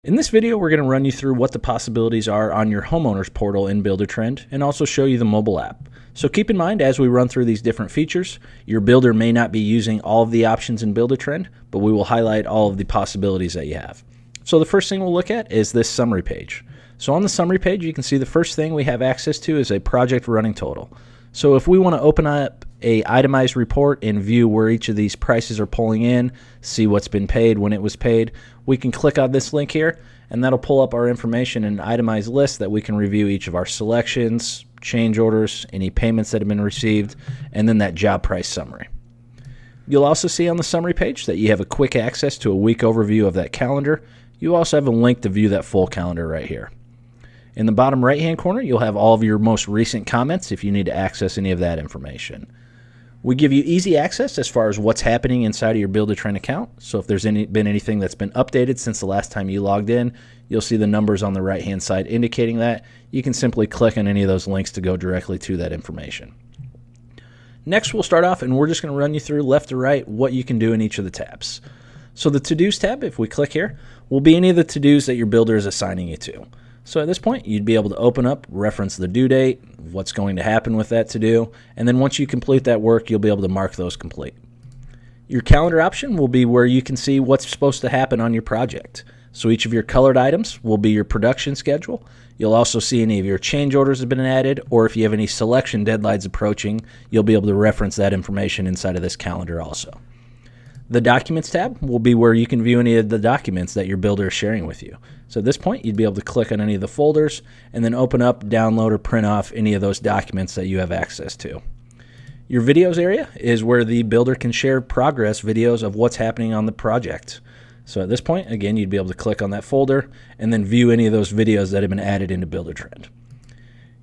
In this video, we're going to run you through what the possibilities are on your homeowner's portal in Buildertrend and also show you the mobile app. So keep in mind, as we run through these different features, your builder may not be using all of the options in Buildertrend, but we will highlight all of the possibilities that you have. So the first thing we'll look at is this summary page. So on the summary page, you can see the first thing we have access to is a project running total. So if we want to open up a itemized report and view where each of these prices are pulling in, see what's been paid, when it was paid, we can click on this link here, and that'll pull up our information in an itemized list that we can review each of our selections, change orders, any payments that have been received, and then that job price summary. You'll also see on the summary page that you have a quick access to a week overview of that calendar. You also have a link to view that full calendar right here. In the bottom right-hand corner, you'll have all of your most recent comments if you need to access any of that information. We give you easy access as far as what's happening inside of your Buildertrend account. So if there's been anything that's been updated since the last time you logged in, you'll see the numbers on the right-hand side indicating that. You can simply click on any of those links to go directly to that information. Next, we'll start off and we're just going to run you through left to right what you can do in each of the tabs. So the To-Dos tab, if we click here, will be any of the to-dos that your builder is assigning you to. So at this point, you'd be able to open up, reference the due date, what's going to happen with that to-do, and then once you complete that work, you'll be able to mark those complete. Your calendar option will be where you can see what's supposed to happen on your project. So each of your colored items will be your production schedule. You'll also see any of your change orders have been added, or if you have any selection deadlines approaching, you'll be able to reference that information inside of this calendar also. The Documents tab will be where you can view any of the documents that your builder is sharing with you. So at this point, you'd be able to click on any of the folders and then open up, download, or print off any of those documents that you have access to. Your Videos area is where the builder can share progress videos of what's happening on the project. So at this point, again, you'd be able to click on that folder and then view any of those videos that have been added into Buildertrend.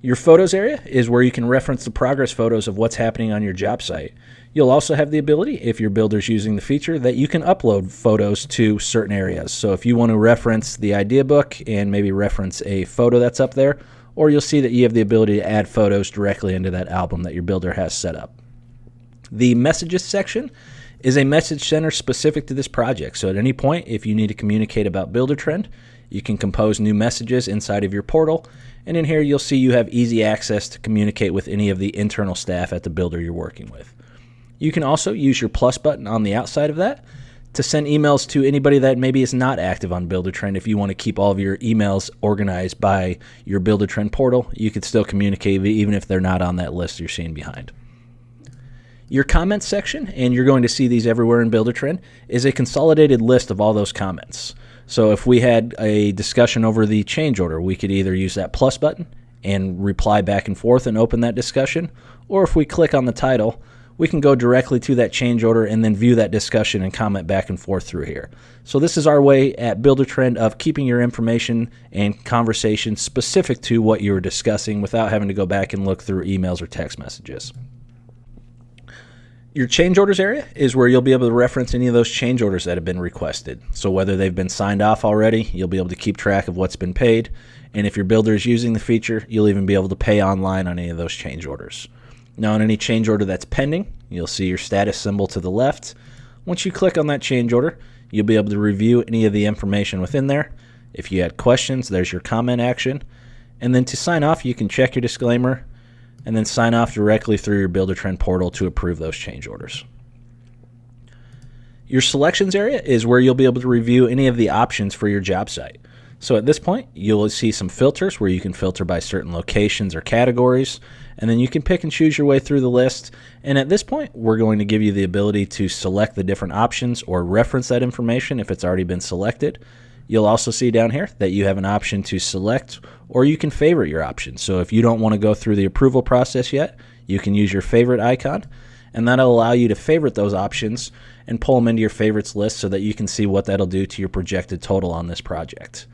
Your Photos area is where you can reference the progress photos of what's happening on your job site. You'll also have the ability, if your builder's using the feature, that you can upload photos to certain areas. So if you want to reference the idea book and maybe reference a photo that's up there, or you'll see that you have the ability to add photos directly into that album that your builder has set up. The Messages section is a message center specific to this project. So at any point, if you need to communicate about Buildertrend, you can compose new messages inside of your portal. And in here, you'll see you have easy access to communicate with any of the internal staff at the builder you're working with. You can also use your plus button on the outside of that to send emails to anybody that maybe is not active on Buildertrend. If you want to keep all of your emails organized by your Buildertrend portal, you could still communicate even if they're not on that list you're seeing behind. Your comments section, and you're going to see these everywhere in Buildertrend, is a consolidated list of all those comments. So if we had a discussion over the change order, we could either use that plus button and reply back and forth and open that discussion, or if we click on the title, we can go directly to that change order and then view that discussion and comment back and forth through here. So this is our way at Buildertrend of keeping your information and conversation specific to what you were discussing without having to go back and look through emails or text messages. Your change orders area is where you'll be able to reference any of those change orders that have been requested. So whether they've been signed off already, you'll be able to keep track of what's been paid. And if your builder is using the feature, you'll even be able to pay online on any of those change orders. Now on any change order that's pending, you'll see your status symbol to the left. Once you click on that change order, you'll be able to review any of the information within there. If you had questions, there's your comment action. And then to sign off, you can check your disclaimer and then sign off directly through your Buildertrend portal to approve those change orders. Your selections area is where you'll be able to review any of the options for your job site. So at this point, you'll see some filters where you can filter by certain locations or categories, and then you can pick and choose your way through the list. And at this point, we're going to give you the ability to select the different options or reference that information if it's already been selected. You'll also see down here that you have an option to select, or you can favorite your option. So if you don't want to go through the approval process yet, you can use your favorite icon, and that'll allow you to favorite those options and pull them into your favorites list so that you can see what that'll do to your projected total on this project.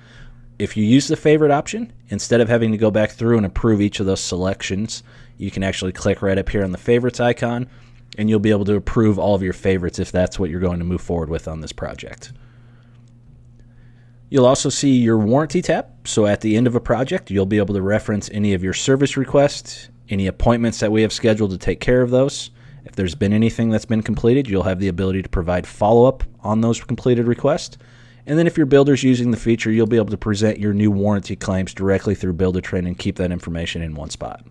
If you use the favorite option, instead of having to go back through and approve each of those selections, you can actually click right up here on the favorites icon, and you'll be able to approve all of your favorites if that's what you're going to move forward with on this project. You'll also see your warranty tab. So at the end of a project, you'll be able to reference any of your service requests, any appointments that we have scheduled to take care of those. If there's been anything that's been completed, you'll have the ability to provide follow-up on those completed requests. And then if your builder's using the feature, you'll be able to present your new warranty claims directly through Buildertrend and keep that information in one spot.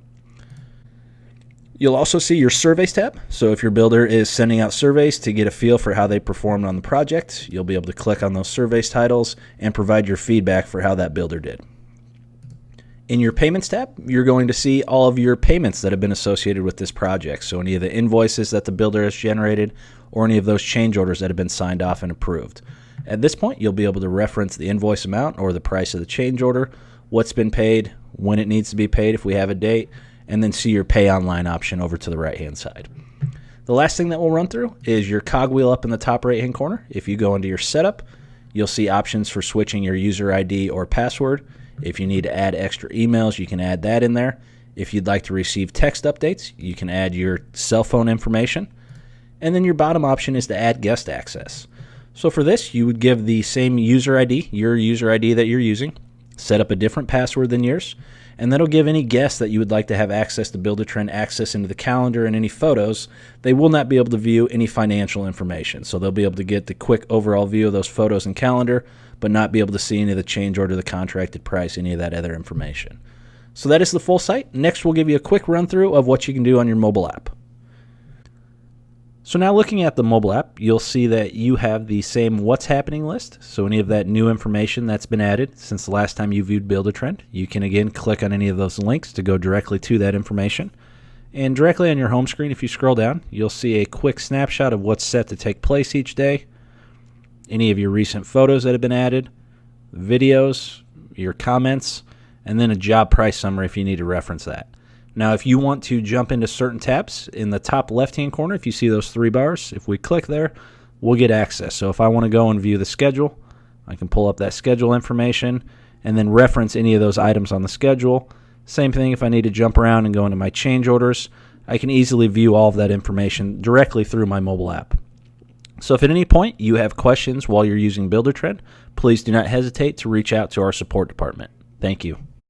You'll also see your surveys tab. So if your builder is sending out surveys to get a feel for how they performed on the project, you'll be able to click on those surveys titles and provide your feedback for how that builder did. In your payments tab, you're going to see all of your payments that have been associated with this project. So any of the invoices that the builder has generated or any of those change orders that have been signed off and approved. At this point, you'll be able to reference the invoice amount or the price of the change order, what's been paid, when it needs to be paid if we have a date, and then see your pay online option over to the right-hand side. The last thing that we'll run through is your cogwheel up in the top right-hand corner. If you go into your setup, you'll see options for switching your user ID or password. If you need to add extra emails, you can add that in there. If you'd like to receive text updates, you can add your cell phone information. And then your bottom option is to add guest access. So for this, you would give the same user ID, your user ID that you're using, set up a different password than yours, and that'll give any guest that you would like to have access to Buildertrend access into the calendar and any photos. They will not be able to view any financial information. So they'll be able to get the quick overall view of those photos and calendar, but not be able to see any of the change order, the contracted price, any of that other information. So that is the full site. Next, we'll give you a quick run through of what you can do on your mobile app. So now looking at the mobile app, you'll see that you have the same what's happening list. So any of that new information that's been added since the last time you viewed Buildertrend, you can again click on any of those links to go directly to that information. And directly on your home screen, if you scroll down, you'll see a quick snapshot of what's set to take place each day, any of your recent photos that have been added, videos, your comments, and then a job price summary if you need to reference that. Now, if you want to jump into certain tabs, in the top left-hand corner, if you see those three bars, if we click there, we'll get access. So if I want to go and view the schedule, I can pull up that schedule information and then reference any of those items on the schedule. Same thing if I need to jump around and go into my change orders, I can easily view all of that information directly through my mobile app. So if at any point you have questions while you're using Buildertrend, please do not hesitate to reach out to our support department. Thank you.